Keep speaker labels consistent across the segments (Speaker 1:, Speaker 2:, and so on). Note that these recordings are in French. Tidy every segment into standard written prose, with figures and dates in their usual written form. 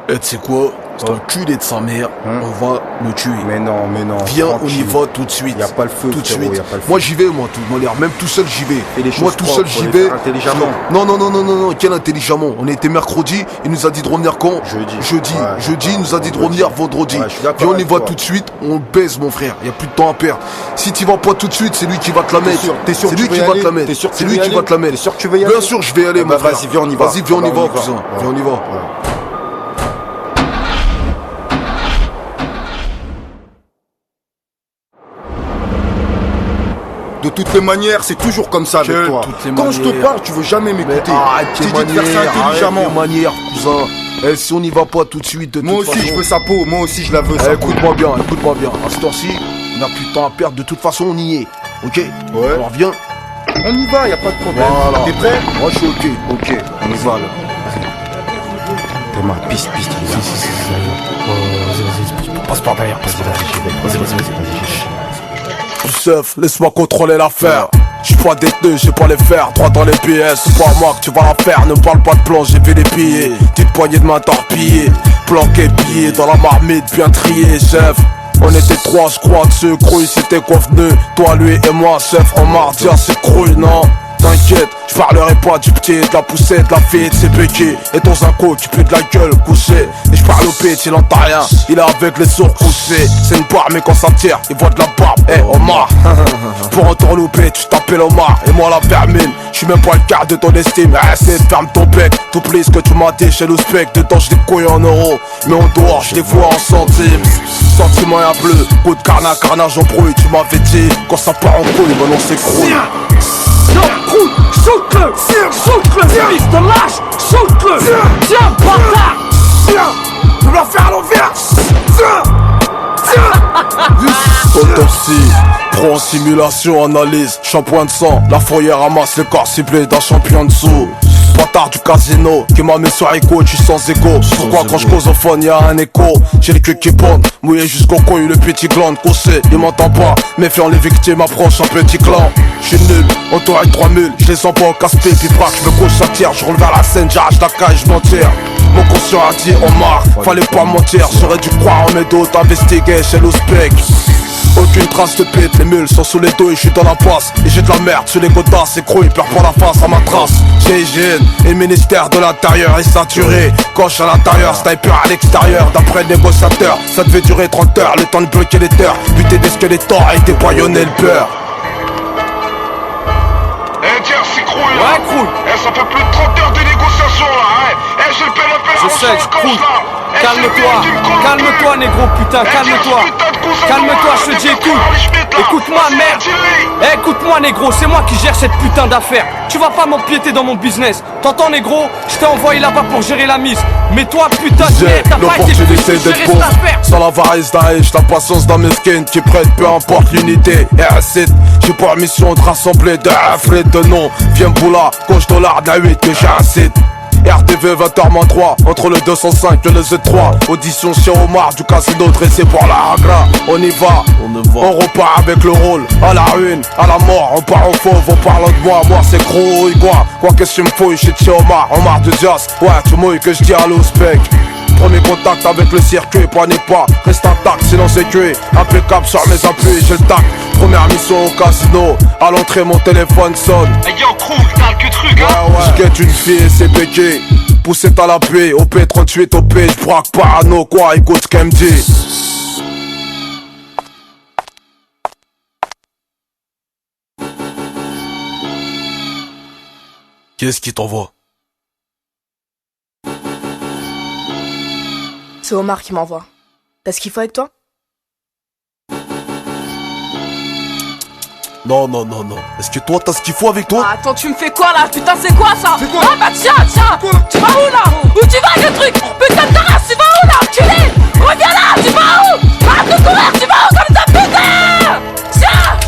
Speaker 1: Et tu sais quoi? C'est un culé de sa mère, on va le tuer.
Speaker 2: Mais non.
Speaker 1: Viens,
Speaker 2: tranquille.
Speaker 1: on y va tout de suite.
Speaker 2: Y a pas le feu,
Speaker 1: tout de
Speaker 2: frérot,
Speaker 1: suite.
Speaker 2: y a pas le feu.
Speaker 1: Moi j'y vais, moi, tout de manière. Même tout seul j'y vais.
Speaker 2: Et les
Speaker 1: Moi
Speaker 2: choses
Speaker 1: tout seul
Speaker 2: propres,
Speaker 1: j'y
Speaker 2: les
Speaker 1: vais.
Speaker 2: faire intelligemment.
Speaker 1: Non, quel intelligemment? On était mercredi, il nous a dit de revenir quand? Jeudi, il nous a dit de revenir vendredi.
Speaker 2: Ouais, je suis d'accord
Speaker 1: Viens, on y
Speaker 2: avec
Speaker 1: va
Speaker 2: toi.
Speaker 1: tout de suite, on baise mon frère. Y a plus de temps à perdre. Si t'y vas pas tout de suite, c'est lui qui va te la mettre.
Speaker 2: T'es sûr
Speaker 1: C'est
Speaker 2: que
Speaker 1: lui
Speaker 2: tu
Speaker 1: qui
Speaker 2: veux y
Speaker 1: va te
Speaker 2: aller?
Speaker 1: la mettre.
Speaker 2: T'es sûr que
Speaker 1: C'est
Speaker 2: tu
Speaker 1: lui
Speaker 2: veux y
Speaker 1: qui va
Speaker 2: aller?
Speaker 1: te la mettre.
Speaker 2: T'es sûr que tu veux y aller?
Speaker 1: Bien sûr, je vais y aller, mon frère.
Speaker 2: Vas-y, viens, on y va.
Speaker 1: Vas-y, viens, on y va, cousin.
Speaker 2: Ouais.
Speaker 1: Viens, on y va.
Speaker 2: Ouais. De toutes les manières, c'est toujours comme ça avec
Speaker 1: Quelle
Speaker 2: toi.
Speaker 1: toutes les
Speaker 2: Quand je te
Speaker 1: manières?
Speaker 2: parle, tu veux jamais m'écouter.
Speaker 1: Arrête
Speaker 2: Je
Speaker 1: tes
Speaker 2: t'ai dit de faire ça intelligemment.
Speaker 1: arrête tes manières, cousin. Eh, si on n'y va pas tout de suite, de
Speaker 2: Moi
Speaker 1: toute
Speaker 2: aussi,
Speaker 1: façon...
Speaker 2: je veux sa peau. Moi aussi, je la veux,
Speaker 1: Eh,
Speaker 2: sa peau.
Speaker 1: écoute-moi bien. À cette heure-ci, on n'a plus de temps à perdre. De toute façon, on y est. Ok?
Speaker 2: Ouais.
Speaker 1: Alors viens.
Speaker 2: On y va, y a pas de problème.
Speaker 1: Voilà.
Speaker 2: T'es prêt?
Speaker 1: Moi, je suis ok. Ok, on y va, là.
Speaker 2: T'es ma piste, il est là.
Speaker 3: Vas-y, passe par derrière. Vas-y.
Speaker 1: Youssef, laisse-moi contrôler l'affaire. J'suis pas détenu, j'sais pas les faire. Droit dans les pièces, c'est pas moi que tu vas la faire. Ne parle pas de plan, j'ai vu les billets. Petite poignée de main torpillée. Planqué, pillé dans la marmite, bien trié, chef. On était trois, j'crois, dessus, crouille, c'était quoi venu? Toi, lui et moi, chef, en mardi, c'est crouille, non? T'inquiète, j'parlerai pas du petit, de la poussée, de la fille, de ses béquilles. Et ton zinco qui pue de la gueule, couché. Et j'parle au pitch, il entend rien, il est avec les sourds couchés. C'est une barre, mais quand ça tire, il voit de la barbe. Eh, Omar, pour entourlouper, tu t'appelles Omar. Et moi la vermine, j'suis même pas le quart de ton estime. Essaye de ferme ton bec, t'oublies ce que tu m'as dit chez l'Ouzbek. Dedans j'les couilles en euros, mais en dehors j'les vois en centimes. Sentiment et un bleu, coup de carnage en brouille. Tu m'avais dit, quand ça part en couille, ben on s'écroule.
Speaker 3: Shoot-le, fils de lâche, shoot-le. Tiens, bâtard.
Speaker 1: Tu vas faire à l'envers. Autopsie, prends simulation, analyse, shampoing de sang. La fourrière ramasse le corps ciblé d'un champion de sous. Bâtard du casino, qui m'a mis sur écho, tu sans égo. Pourquoi quand je cause au phone y'a un écho? J'ai le cul qui bande, mouillé jusqu'au couille, le petit glande coussé, il m'entend pas. Méfiant les victimes, approche un petit clan. J'suis nul, entouré de 3 mules, j'les envoie au casse-pied, puis braque, j'me couche à tir, j'roule vers la scène, j'arrache la caille, j'm'en tire. Mon conscient a dit Omar, fallait pas mentir, j'aurais dû croire en mes dos, t'investiguer chez l'Ouzbek. Aucune trace de pète, les mules sont sous les dos et je suis dans la passe. Et j'ai de la merde sur les godasses, écrou, il perd pas la face à ma trace. J'ai hygiène et le ministère de l'intérieur est saturé. Coche à l'intérieur, sniper à l'extérieur. D'après le négociateur, ça devait durer 30 heures, le temps de bloquer les terres. Buter des squelettors et dépaillonner le beurre.
Speaker 4: Eh tiens, c'est Crouille là.
Speaker 3: Ouais, Crouille.
Speaker 4: Eh, ça fait plus de 30 heures de négociation là, hein. Eh, j'ai le PLP
Speaker 3: Je sais, Crouille. Calme-toi, négro, putain, calme-toi. Calme-toi, je te dis, écoute-moi, merde. Écoute-moi, négro, c'est moi qui gère cette putain d'affaire. Tu vas pas m'empiéter dans mon business. T'entends, négro? Je t'ai envoyé là-bas pour gérer la mise. Mais toi, putain de merde, t'as pas été foutu de gérer cette affaire.
Speaker 1: Sans l'avarice d'un riche, la patience d'un mesquin qui prête peu importe l'unité. Et c'est, j'ai pour mission de rassembler de frais de nom. Viens boula, coche dollar de la 8 que j'ai un site. RTV 20h-3, entre le 205 et le Z3. Audition chez Omar du casino dressé pour la Agra. On y va, on repart avec le rôle. À la ruine, à la mort, on part au fauve, on parle de moi. Moi c'est gros, quoi qu'est-ce que tu me fouilles, je suis chez Omar de Dias. Ouais, tu mouilles que je dis à l'Ouzbek. Premier contact avec le circuit, prenez pas, reste intact sinon c'est cuit. Impeccable sur mes appuis, j'ai le tac. Première mission au casino, à l'entrée mon téléphone sonne.
Speaker 4: Eh yo, Crouille, t'as le que truc, hein.
Speaker 1: Je guette une fille et c'est péqué. Poussé à l'appui, OP38, OP, j'braque parano, quoi, écoute ce qu'elle me dit. Qu'est-ce qui t'envoie?
Speaker 5: C'est Omar qui m'envoie. T'as ce qu'il faut avec toi?
Speaker 1: Non. Est-ce que toi t'as ce qu'il faut avec toi?
Speaker 5: Ah, attends, tu me fais quoi là? Putain, c'est quoi ça?
Speaker 2: C'est quoi?
Speaker 5: Ah bah tiens, tu vas où là? Où tu vas le truc? Putain de ta race, tu vas où là, enculé? Reviens là, tu vas où? Arrête de courir, tu vas où comme ça, putain? Tiens!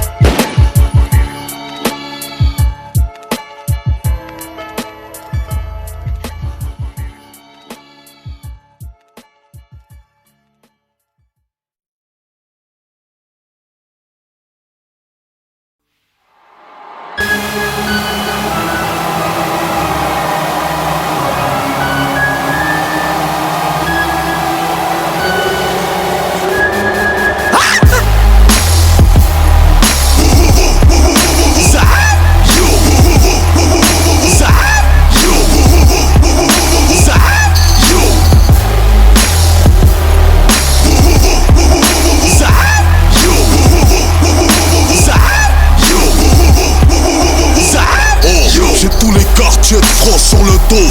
Speaker 6: sur le dos.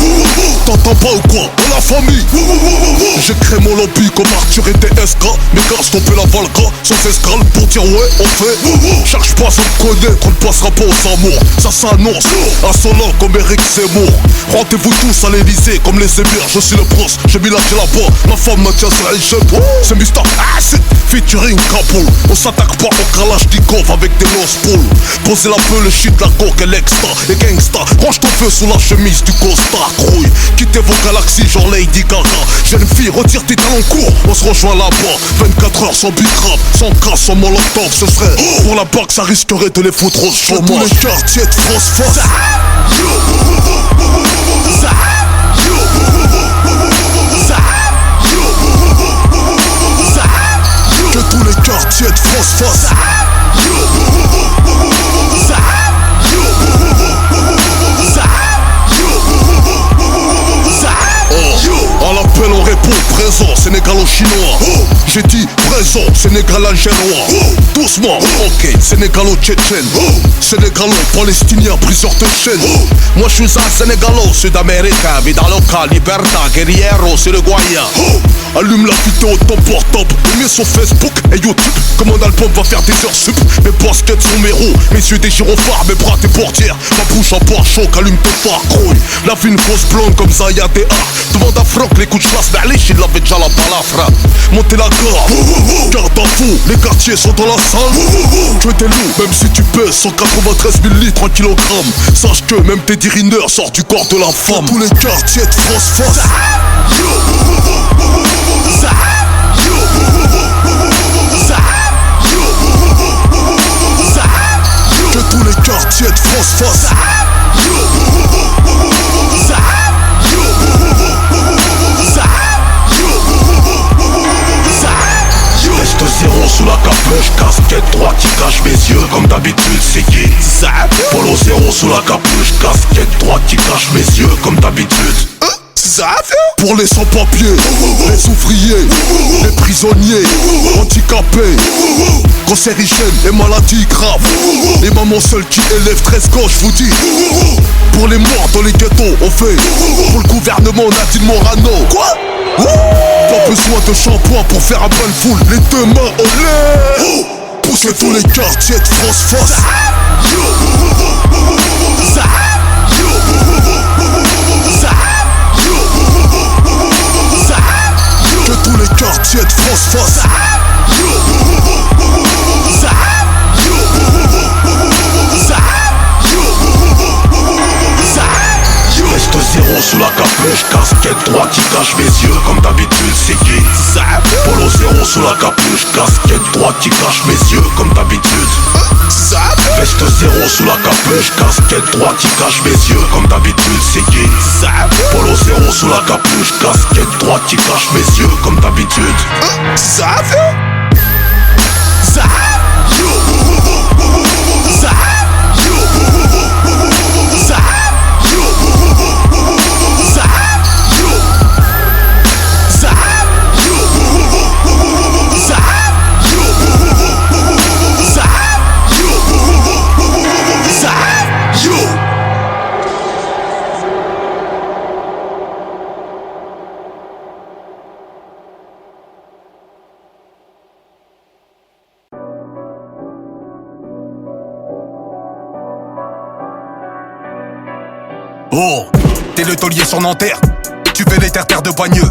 Speaker 6: T'entends pas ou quoi? Oh la famille. J'ai créé mon lobby comme Arthur et TSK. Mes gars stopper la Valka sans escale pour dire ouais on fait. Cherche pas à me connaître, on ne passera pas aux amours. Ça s'annonce, insolent comme Eric Zemmour. Rendez-vous tous à l'Elysée comme les émirs. Je suis le prince, j'ai mis la clé là-bas. Ma femme me tient sur la c'est Mr. Acid featuring Kaboul. On s'attaque pas au Kalashnikov avec des lost poules. Posez la peu le shit, la coque et l'extra. Et gangsta, range ton feu sous la chemise du costard. Crouille, quittez vos galaxies genre Lady Gaga. Jeune fille, retire tes talons courts. On se rejoint là-bas, 24 heures sans big rap, sans casse, sans molotov. Ce serait pour la banque, ça risquerait de les foutre au chômage. Tous les quartiers de France face. Que tous les quartiers de France fassent. À l'appel on répond présent, sénégalo-chinois. J'ai dit présent, sénégalo-algérois. Doucement, ok, sénégalo-tchétchène. Sénégalo-palestinien, briseur de chaîne. Moi je suis un sénégalo, sud-américain. Vida loca, libertad, guerriero, c'est le Guaya. Allume la vidéo de ton portable, mets sur Facebook et YouTube. Comme mon album va faire des heures sup. Mes baskets sont mes roues, mes yeux des gyrophares, mes bras des portières. Ma bouche en pare-choc, allume tes phares, grouille. La vie une fausse blonde comme Zaya D.A. Demande à Franck les coups de chasse, mais allez, il avait déjà la balafra. Montez la garde, garde à fou, les quartiers sont dans la salle. Tu es des loups, même si tu pèses 193 000 litres en kilogrammes. Sache que même tes dirineurs sortent du corps de la femme. Tous les quartiers de France face. Que tous les quartiers de France fassent. Reste zéro sous la capuche, casquette droite qui cache mes yeux. Comme d'habitude c'est qui? Polo zéro sous la capuche, casquette droite qui cache mes yeux. Comme d'habitude. Pour les sans-papiers, les ouvriers, les prisonniers, handicapés, cancérigènes et maladies graves. Les mamans seules qui élèvent 13 gosses, je vous dis. Pour les morts dans les ghettos, on fait. Pour le gouvernement, Nadine Morano. Quoi? Pas besoin de shampoing pour faire un bain de foule. Les deux mains au lait. Poussez tous les quartiers de France face. Que tous les quartiers de France fassent. Reste zéro sous la capuche, casquette droite qui cache mes yeux. Comme d'habitude c'est qui? Polo zéro sous la capuche, casquette droite qui cache mes yeux. Comme d'habitude. Veste zéro sous la capuche, casquette droite qui cache mes yeux. Comme d'habitude c'est qui? Polo zéro sous la capuche, casquette droite qui cache mes yeux. Comme d'habitude. Oh, t'es le taulier sur Nanterre, tu fais les terres de Bagneux.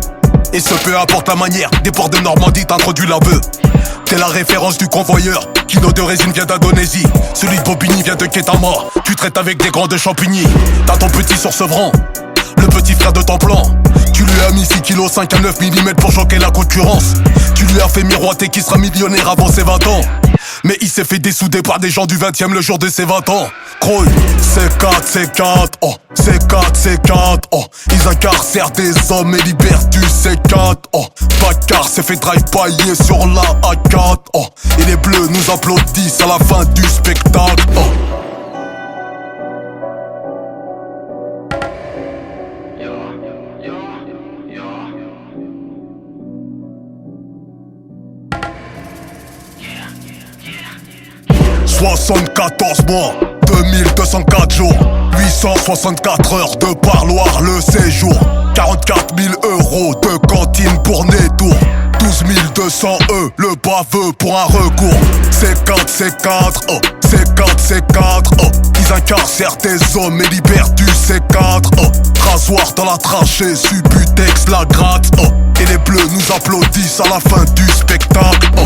Speaker 6: Et ce peu importe la manière, des ports de Normandie t'introduit l'aveu. T'es la référence du convoyeur, kilo de résine vient d'Indonésie. Celui de Bobigny vient de Ketama, tu traites avec des grands de Champigny. T'as ton petit sur Sevran, le petit frère de ton plan. Tu lui as mis 6 kg 5 à 9 mm pour choquer la concurrence. Tu lui as fait miroiter qu'il sera millionnaire avant ses 20 ans. Mais il s'est fait dessouder par des gens du 20e le jour de ses 20 ans. Croy, C4, oh, C4, oh. Ils incarcèrent des hommes et libèrent du C4, oh. Baccar s'est fait drive-pailler sur la A4, oh. Et les bleus nous applaudissent à la fin du spectacle, oh. « 74 mois 2204 jours, 864 heures de parloir le séjour, 44 000 euros de cantine pour Nétour, 12 200 le baveux pour un recours. C4, C4, oh, C4, C4, oh. Ils incarcèrent des hommes et libèrent du C4, oh. Rasoir dans la trachée, Subutex la gratte, oh. Et les bleus nous applaudissent à la fin du spectacle, oh.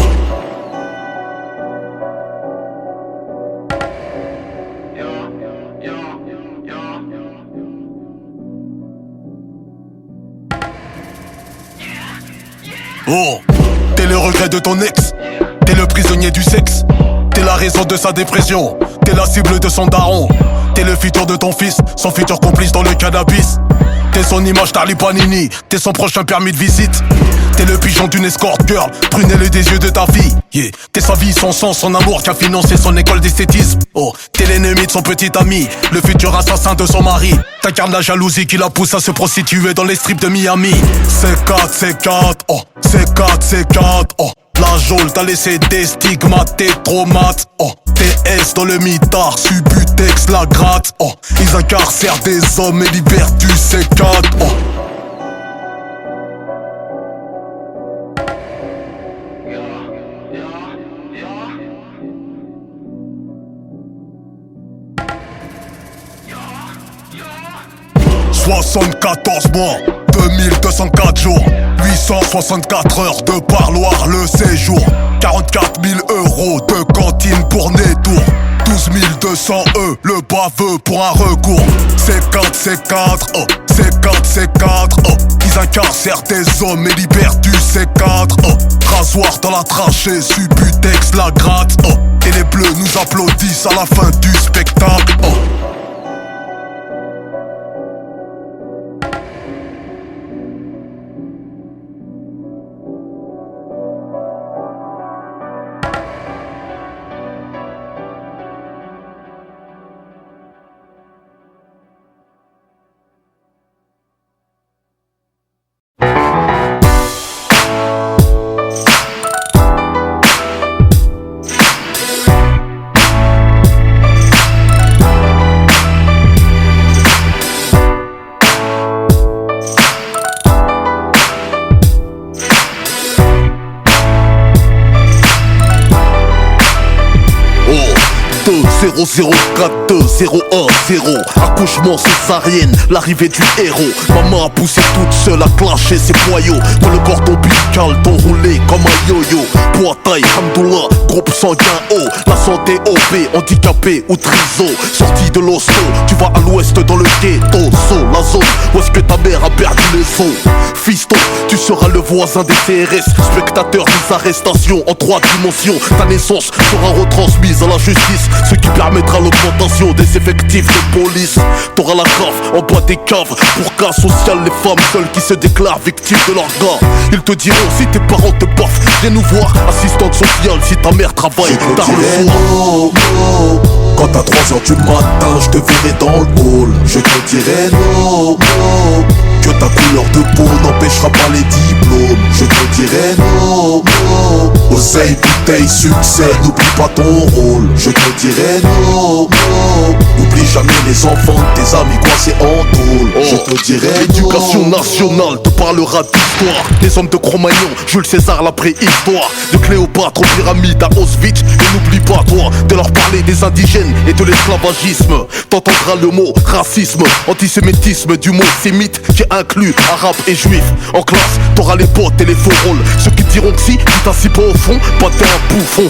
Speaker 6: Oh, t'es le regret de ton ex, t'es le prisonnier du sexe, t'es la raison de sa dépression, t'es la cible de son daron, t'es le futur de ton fils, son futur complice dans le cannabis. T'es son image Charlie Panini, t'es son prochain permis de visite. T'es le pigeon d'une escort girl, prunelle des yeux de ta fille, yeah. T'es sa vie, son sang, son amour qui a financé son école d'esthétisme. Oh, t'es l'ennemi de son petit ami, le futur assassin de son mari. T'incarnes la jalousie qui la pousse à se prostituer dans les strips de Miami. C4, C4, oh, C4, C4, oh. La geôle t'a laissé des stigmates, tes traumates, oh. TS dans le mitard, Subutex la gratte, oh. Ils incarcèrent des hommes et libèrent du C4, oh. 74 mois, 2204 jours, 864 heures de parloir le séjour, 44 000 euros de cantine pour Nétour, 12 200 le baveux pour un recours. C4, C4, oh, C4, C4, oh. Ils incarcèrent des hommes et libèrent du C4, oh. Rasoir dans la trachée, Subutex la gratte, oh. Et les bleus nous applaudissent à la fin du spectacle, oh. Oh, 0042010, accouchement césarienne, l'arrivée du héros. Maman a poussé toute seule à clasher ses boyaux. Dans le cordon ombilical, t'enroulé comme un yo-yo. Poids taille, hamdoullah, groupe sanguin haut. La santé OP, handicapé ou triso. Sorti de l'hosto, tu vas à l'ouest dans le ghetto. La zone où est-ce que ta mère a perdu les os. Fiston, tu seras le voisin des CRS. Spectateur des arrestations en 3 dimensions. Ta naissance sera retransmise à la justice, ce qui permettra l'augmentation des effectifs de police. T'auras la cave en bas des caves. Pour cas social, les femmes seules qui se déclarent victimes de leur gars. Ils te diront si tes parents te baffent, viens nous voir. Assistante sociale si ta mère travaille tard le soir.
Speaker 1: No, no. Quand à 3h du matin je te verrai dans le hall, je te dirai no, no. Que ta couleur de peau n'empêchera pas les diplômes. Je te dirai no, no. Oseille, bouteille, succès, n'oublie pas ton rôle. Je te dirai no, no. N'oublie jamais les enfants de tes amis coincés en tôle. Je te dirai
Speaker 6: l'éducation nationale te parlera d'histoire. Les hommes de Cro-Magnon, Jules César la préhistoire. De Cléopâtre aux pyramides à Auschwitz. Et n'oublie pas toi de leur parler des indigènes et de l'esclavagisme. T'entendras le mot racisme, antisémitisme du mot sémite qui inclut arabe et juif. En classe, t'auras les potes et les faux rôles. Ceux qui diront que si tu t'assis pas au fond, bah t'es un bouffon.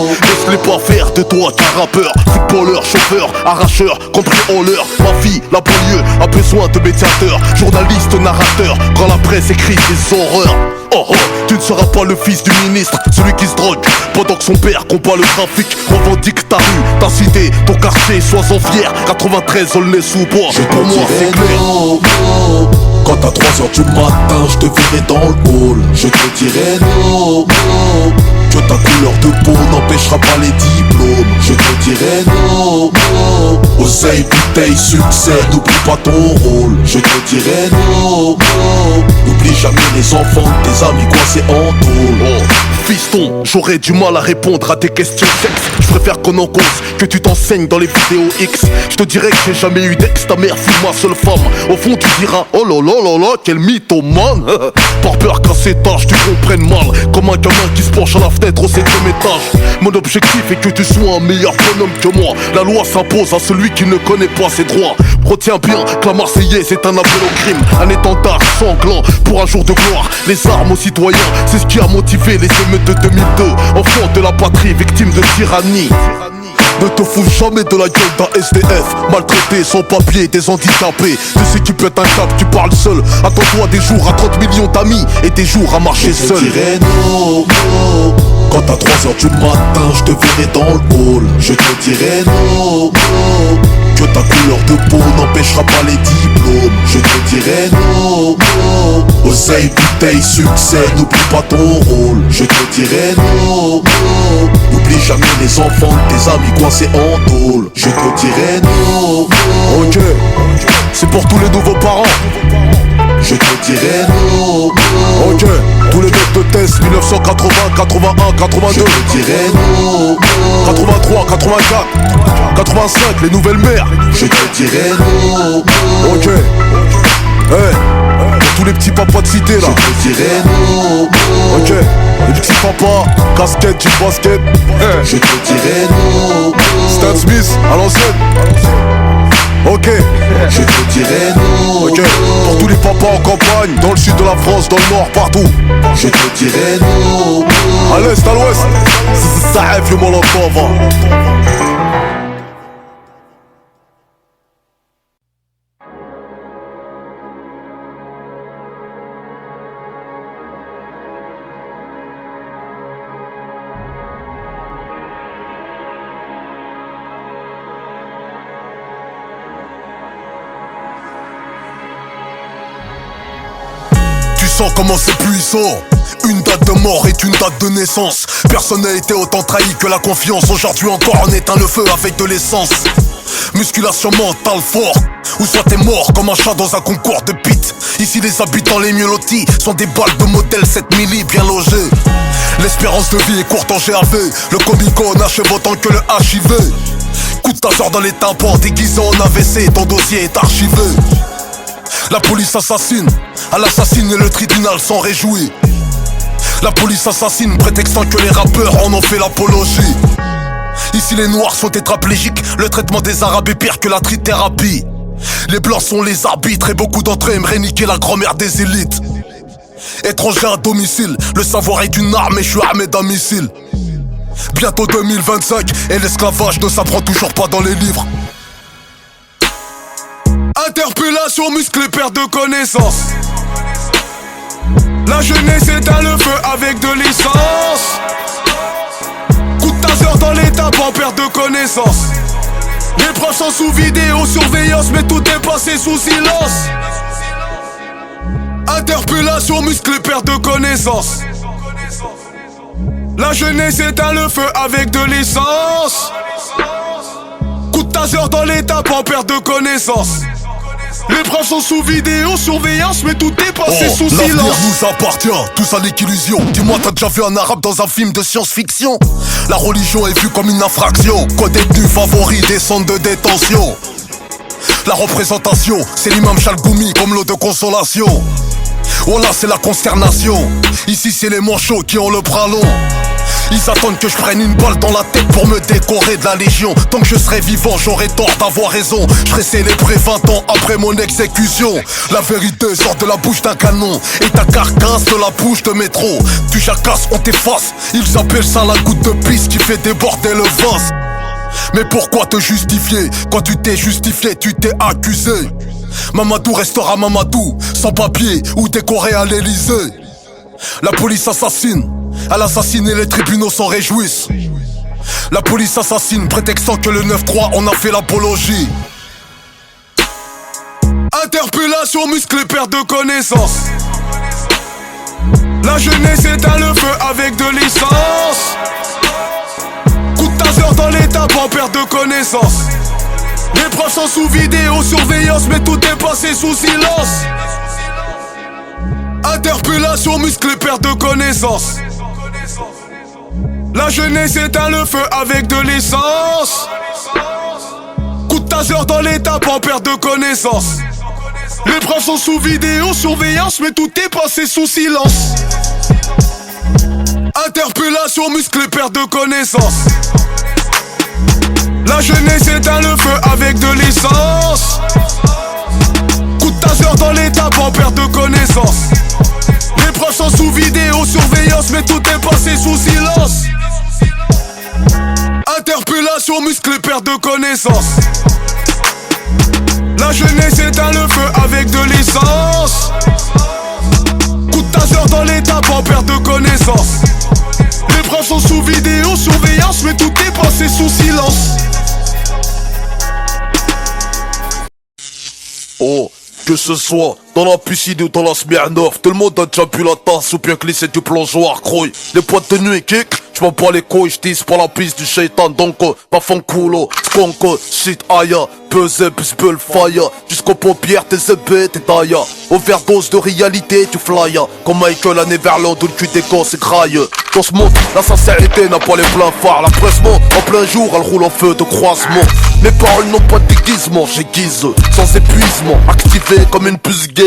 Speaker 6: Laisse-les pas faire de toi qu'un rappeur, footballeur, chauffeur, arracheur, cambrioleur. Ma fille, la banlieue a besoin de médiateurs, journaliste, narrateur. Quand la presse écrit des horreurs. Oh oh, tu ne seras pas le fils du ministre, celui qui se drogue pendant que son père combat le trafic. Revendique ta rue, ta cité, ton quartier, sois-en fier. 93 Aulnay-sous-Bois, pour moi c'est clair.
Speaker 1: No, no. Quand à 3h du matin je te verrai dans le hall, je te dirai no, no. Que ta couleur de peau n'empêchera pas les diplômes. Je te dirai no, no. Oseille, bouteille, succès, n'oublie pas ton rôle. Je te dirai no, no. N'oublie jamais les enfants de tes amis coincés en tôle.
Speaker 6: fiston, j'aurais du mal à répondre à tes questions sexe. Je préfère qu'on en cause, que tu t'enseignes dans les vidéos X. Je te dirais que j'ai jamais eu d'ex, ta mère fut ma seule femme. Au fond tu diras, oh là là là là, quel mythomane. Par peur qu'à cet âge tu comprennes mal, comme un gamin qui se penche à la fenêtre au 7ème étage. Mon objectif est que tu sois un meilleur bonhomme que moi. La loi s'impose à celui qui ne connaît pas ses droits. Retiens bien que la Marseillaise est un appel au crime, un étendard sanglant pour un jour de gloire. Les armes aux citoyens, c'est ce qui a motivé les émeutes de 2002. Enfants de la patrie, victimes de tyrannie. Ne te fous jamais de la gueule d'un SDF, maltraité, sans papier, des handicapés, de ceux qui pètent un cap, tu parles seul. Attends-toi des jours à 30 millions d'amis et des jours à marcher seul.
Speaker 7: Je te dirais non, non. Quand à 3h du matin je te verrai dans le hall. Je te dirais non, non. Que ta couleur de peau n'empêchera pas les diplômes. Je te dirais non, non. Oseille, bouteille, succès, n'oublie pas ton rôle. Je te dirais non, non. N'oublie jamais les enfants de tes amis coincés en tôle. Je te dirais non, non.
Speaker 6: Ok, c'est pour tous les nouveaux parents.
Speaker 7: Je te dirais non, non.
Speaker 6: Ok, tous les mecs de test 1980, 81, 82.
Speaker 7: Je te dirais non, non.
Speaker 6: 83, 84, 85, les nouvelles mères.
Speaker 7: Je te dirais non, non.
Speaker 6: Ok, hey, pour tous les petits papas de cité là.
Speaker 7: Je te dirais non, non.
Speaker 6: Ok, les petits papas, casquette, jean basket. Hey.
Speaker 7: Je te dirais non, non.
Speaker 6: Stan Smith, à l'ancienne. Ok,
Speaker 7: je te dirais non.
Speaker 6: Ok, pour tous les papas en campagne, dans le sud de la France, dans le nord, partout.
Speaker 7: Je te dirais non, non.
Speaker 6: À l'est, à l'ouest, ça rêve le Molotov. Comment c'est puissant. Une date de mort est une date de naissance. Personne n'a été autant trahi que la confiance. Aujourd'hui encore on éteint le feu avec de l'essence. Musculation mentale fort, ou soit t'es mort comme un chat dans un concours de pit. Ici les habitants les mieux lotis sont des balles de modèle 7 milli bien logées. L'espérance de vie est courte en GAV. Le Comic-Con achève autant que le HIV. Coup de taser dans les tympans déguisé en AVC. Ton dossier est archivé. La police assassine, à l'assassine et le tribunal s'en réjouit. La police assassine, prétextant que les rappeurs en ont fait l'apologie. Ici les noirs sont tétraplégiques, le traitement des arabes est pire que la trithérapie. Les blancs sont les arbitres et beaucoup d'entre eux aimeraient niquer la grand-mère des élites. Étranger à domicile, le savoir est une arme et je suis armé d'un missile. Bientôt 2025 et l'esclavage ne s'apprend toujours pas dans les livres. Interpellation musclée, perte de connaissance. La jeunesse éteint le feu avec de l'essence. Coup de taser dans les tympans, perte de connaissance. Les proches sont sous vidéosurveillance, mais tout est passé sous silence. Interpellation musclée, perte de connaissance. La jeunesse éteint le feu avec de l'essence. Coup de taser dans les tympans, perte de connaissance. Les proches sont sous vidéosurveillance, mais tout est passé sous silence. L'avenir nous appartient, tout ça n'est qu'illusion. Dis-moi, t'as déjà vu un arabe dans un film de science-fiction? La religion est vue comme une infraction. Co-détenu favori des centres de détention. La représentation, c'est l'imam Chalgoumi comme l'eau de consolation. Voilà, c'est la consternation. Ici, c'est les manchots qui ont le bras long. Ils attendent que je prenne une balle dans la tête pour me décorer de la légion. Tant que je serai vivant, j'aurai tort d'avoir raison. Je serai célébré 20 ans après mon exécution. La vérité sort de la bouche d'un canon et ta carcasse de la bouche de métro. Tu jacasses, on t'efface. Ils appellent ça la goutte de pisse qui fait déborder le vase. Mais pourquoi te justifier? Quand tu t'es justifié, tu t'es accusé. Mamadou restera Mamadou, sans papier ou décoré à l'Elysée. La police assassine, elle assassine et les tribunaux s'en réjouissent. La police assassine, prétextant que le 9-3 on a fait l'apologie. Interpellation musclée, perte de connaissance. La jeunesse éteint le feu avec de l'essence. Coup de taser dans les tympans, perte de connaissance. Les proches sont sous vidéosurveillance, mais tout est passé sous silence. Interpellation musclée, perte de connaissance. La jeunesse éteint le feu avec de l'essence. Coup de taser dans l'étape en perte de connaissance. Les preuves sont sous vidéo surveillance, mais tout est passé sous silence. Interpellation musclée, perte de connaissance. La jeunesse éteint le feu avec de l'essence. Coup de taser dans l'étape en perte de connaissance. Les preuves sont sous vidéo surveillance, mais tout est passé sous silence. Interpellation musclée, perte de connaissance. La jeunesse éteint le feu avec de l'essence. Coup de taser dans l'étape en perte de connaissance. Les preuves sont sous vidéo surveillance, mais tout est passé sous silence.
Speaker 1: Oh, que ce soit dans la piscine ou dans la Smirnoff, tout le monde a déjà bu la tasse ou bien glissé du plongeoir, croy. Les potes de nuit kick, j'm'en bats les couilles, j'tisse pas la piste du shaitan, donc pas fanculo, skonko, shit aya, pesé, bisbel, fire, jusqu'aux paupières, t'es zébé, t'es tailla. Overdose de réalité, tu fly, comme Michael à Neverland où le cul des gosses écraille. Dans ce monde, la sincérité n'a pas les pleins phares, la presse ment, en plein jour, elle roule en feu de croisement. Mes paroles n'ont pas de déguisement, j'aiguise, sans épuisement, activé comme une puce gaise.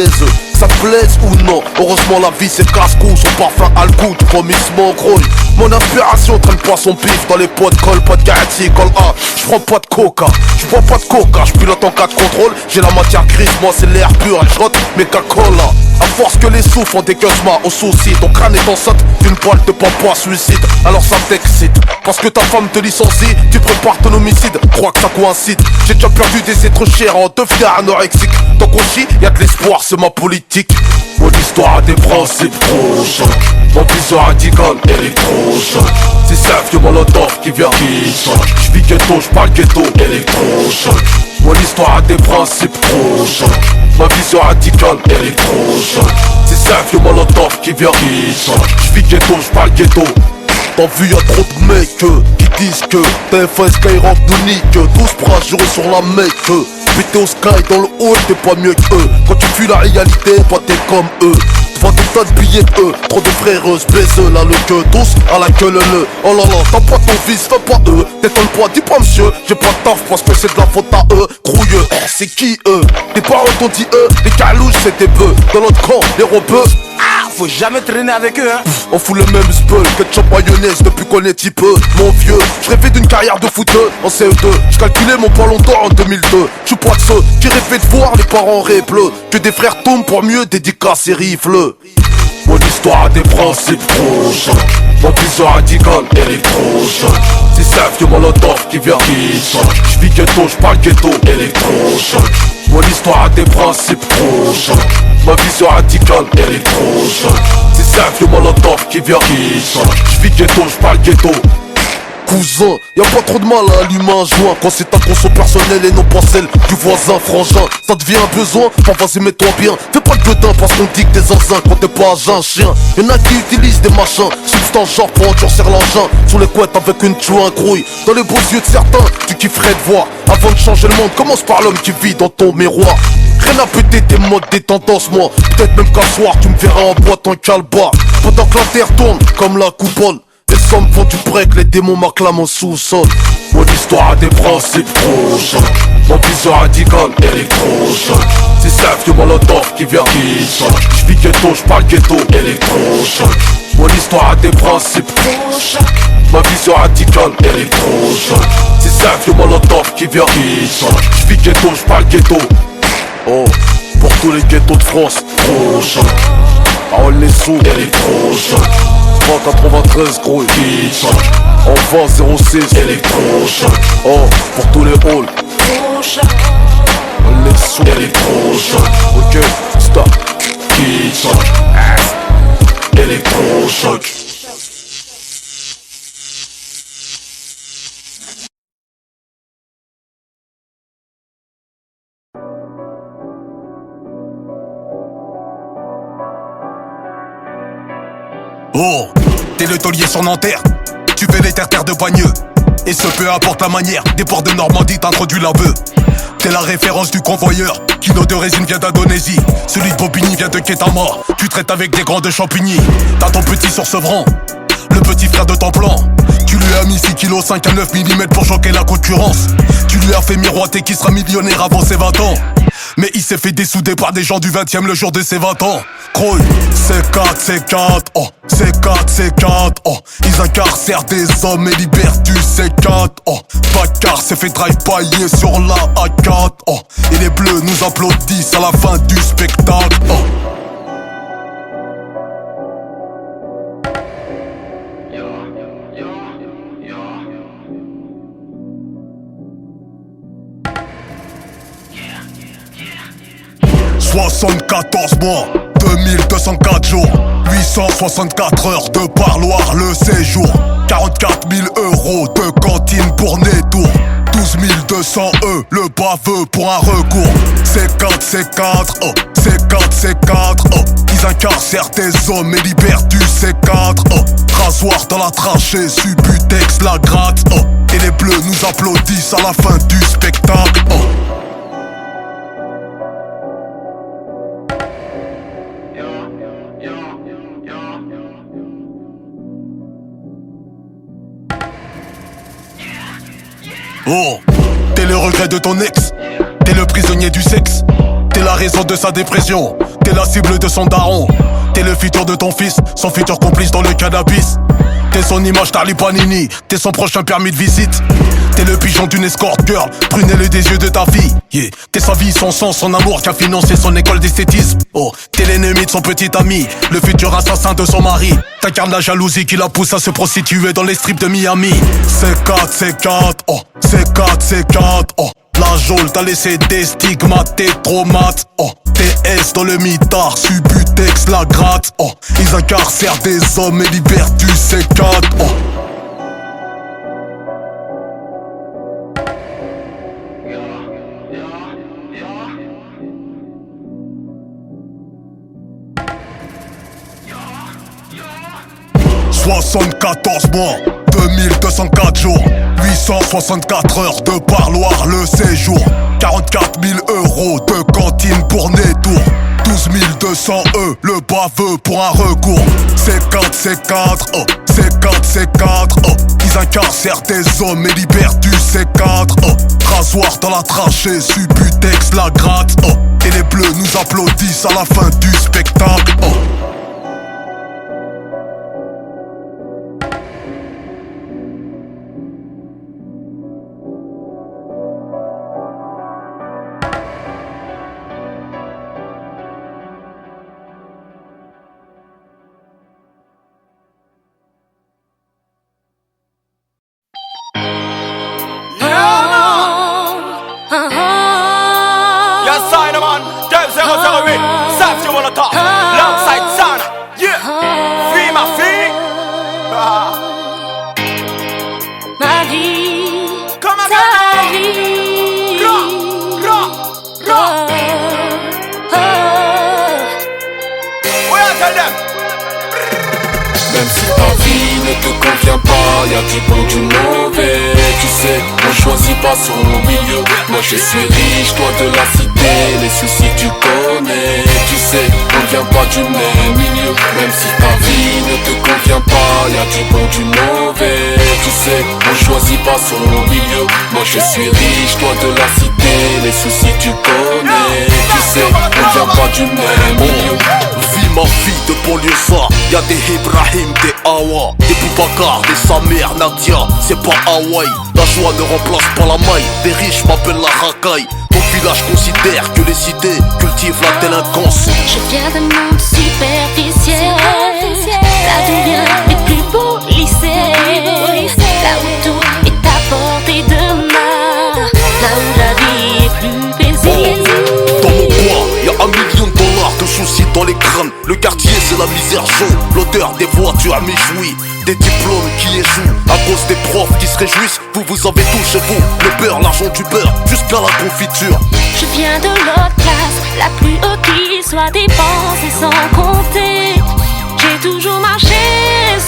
Speaker 1: Ça te plaise ou non, heureusement la vie c'est casse-cou, son parfum a le goût du vomissement gros. Mon inspiration traîne pas son pif dans les potes colle, pas de garantie, colle A. J'prends pas de coca, j'bois pas de coca, j'pilote en cas de contrôle, j'ai la matière grise, moi c'est l'air pur et j'rote mes Coca-Cola. À force que les sous font des gueusements au souci, ton crâne est enceinte d'une balle de papa suicide. Alors ça t'excite, parce que ta femme te licencie, tu prépares ton homicide, crois que ça coïncide. J'ai déjà perdu des êtres chers en devenir anorexique. Tant qu'on chie, y'a de l'espoir, c'est ma politique. Mon histoire a des principes trop chocs. Mon vision radical, électrochoc. C'est Savio Molotov qui vient qui choque. J'vis ghetto, j'parle ghetto, électrochoc. Mon histoire a des principes trop chocs. Ma vision radicale, électrochoc. C'est Savio Molotov qui vient qui choque. J'vis ghetto, j'parle ghetto. T'as vu y'a trop de mecs qui disent que TF1 Skyrock nous nique. Tous bras jurés sur la mec. Pété au sky dans le haut, t'es pas mieux qu'eux. Quand tu fuis la réalité, toi t'es comme eux. Devant des tas de billets de eux, trop de fréreuses, baiseux, là le queue, tous à la queue le. Oh là là, t'as pas ton fils, fais pas eux. T'étonnes pas, dis pas monsieur, j'ai pas de taf parce que c'est de la faute à eux. Grouilleux, c'est qui eux? Tes parents t'ont dit eux, les calouches c'était peu. Dans notre camp, les ropeux.
Speaker 2: Faut jamais traîner avec eux, hein.
Speaker 1: On fout le même spell, ketchup mayonnaise depuis qu'on est petit peu. Mon vieux, je rêvais d'une carrière de footeux en CE2. Je calculais mon ballon d'or en 2002. Je suis pas de ceux qui rêvaient de voir les parents répleux. Que des frères tombent pour mieux dédicacer rifle. Mon histoire a des principes trop chocs. Mon vision radicale, électrochoc. C'est Savio Molotov qui vient qui choque. J'vis ghetto, j'parle ghetto, électrochoc. Mon histoire a des principes trop chocs. Ma vision radicale, électrochoc. C'est Savio Molotov qui vient qui choque. J'vis ghetto, j'parle ghetto. Cousin, y'a pas trop de mal à allumer un joint quand c'est ta conso personnelle et non pas celle du voisin frangin. Ça devient un besoin, enfin vas-y mets-toi bien. Fais pas le bedin parce qu'on dit que t'es zinzin quand t'es pas un chien. Y'en a qui utilisent des machins, substance genre pour endurcir l'engin. Sous les couettes avec une chouin grouille. Dans les beaux yeux de certains, tu kifferais de voir. Avant de changer le monde, commence par l'homme qui vit dans ton miroir. Rien à péter tes modes, des tendances moi. Peut-être même qu'un soir tu me verras en boîte en calbar. Pendant que la terre tourne comme la coupole. Les sommes font du break, les démons m'acclament au sous-sol. Mon histoire a des principes trop chocs. Mon vision radicale, électrochoc. C'est Savio Molotov qui vient qui choque. J'vis ghetto, j'parle ghetto, électrochoc. Mon histoire a des principes trop chocs. Ma vision radicale, électrochoc. C'est Savio Molotov qui vient qui choque. J'vis ghetto, j'parle ghetto. Oh, pour tous les ghettos de France, trop choc. Parole les sous, électrochoc. 93 gros qui choc. En 20 06 électrochoc. Oh, pour tous les halls. On les sous électrochoc. Ok, stop. Qui choc. Électrochoc.
Speaker 6: Oh, t'es le taulier sur Nanterre. Tu fais les terres de Bagneux. Et ce peu importe la manière, des ports de Normandie t'introduit l'aveu. T'es la référence du convoyeur. Kilo de résine vient d'Indonésie. Celui de Bobigny vient de Ketama. Tu traites avec des grands de Champigny. T'as ton petit sur Sevran. le petit frère de ton plan. Tu lui as mis 6 kg 5 à 9 mm pour choquer la concurrence. Tu lui as fait miroiter qu'il sera millionnaire avant ses 20 ans. Mais il s'est fait dessouder par des gens du 20ème le jour de ses 20 ans. Croy, C4, oh, C4, oh. Ils incarcèrent des hommes et libèrent du C4, oh. Baccar s'est fait drive-pailler sur la A4, oh. Et les bleus nous applaudissent à la fin du spectacle, oh. « 74 mois, 2204 jours, 864 heures de parloir le séjour, 44 000 € de cantine pour Nétour, 12 200 le baveux pour un recours. C4, oh, C4, oh. Ils incarcèrent des hommes et libèrent du C4, oh. Rasoir dans la trachée, Subutex la gratte, oh. Et les bleus nous applaudissent à la fin du spectacle, oh. Oh, t'es le regret de ton ex, t'es le prisonnier du sexe, t'es la raison de sa dépression, t'es la cible de son daron, t'es le futur de ton fils, son futur complice dans le cannabis. T'es son image Talibanini, t'es son prochain permis de visite. T'es le pigeon d'une escort girl, prunelle des yeux de ta fille, yeah. T'es sa vie, son sang, son amour qui a financé son école d'esthétisme. Oh, t'es l'ennemi de son petit ami, le futur assassin de son mari. T'incarnes la jalousie qui la pousse à se prostituer dans les strips de Miami. C4, oh, C4, oh. La geôle t'a laissé des stigmates, tes traumates, oh. TS dans le mitard, Subutex la gratte, oh. Ils incarcèrent des hommes et libèrent du C4, oh. « 74 mois, 2204 jours, 864 heures de parloir le séjour, 44 000 € de cantine pour Nétour, 12 200 le baveux pour un recours. C4, oh, C4, oh. Ils incarcèrent des hommes et libèrent du C4, oh. Rasoir dans la trachée, Subutex la gratte, oh. Et les bleus nous applaudissent à la fin du spectacle, oh.
Speaker 8: Même si ta vie ne te convient pas, y'a du bon, du mauvais. Tu sais, on choisit pas son milieu. Moi je suis riche, toi de la cité. Les soucis tu connais. Tu sais, on vient pas du même milieu. Même si ta vie ne te convient pas, y'a du bon, du mauvais. Tu sais, on choisit pas son milieu. Moi je suis riche, toi de la cité. Les soucis tu connais. Tu sais, on vient pas du même milieu.
Speaker 6: Vis ma fille de banlieusard, y'a des Ibrahim, des Awa, des Boubacar, des Samer, Nadia, c'est pas Hawaï. La joie ne remplace pas la maille, des riches m'appellent la racaille. Ton village considère que les idées cultivent la délinquance.
Speaker 9: Je viens d'un monde superficiel, là d'où viennent les plus beaux lycées, là où tout est à portée de main, là où la vie est plus paisible.
Speaker 6: Dans mon coin, y'a $1 million de soucis dans les crânes. Le quartier c'est la misère jaune, l'odeur des voitures m'éjouit. Des diplômes qui échouent à cause des profs qui se réjouissent. Vous avez tout chez vous, le beurre, l'argent du beurre, jusqu'à la confiture.
Speaker 9: Je viens de l'autre classe, la plus haute qui soit dépensée sans compter. J'ai toujours marché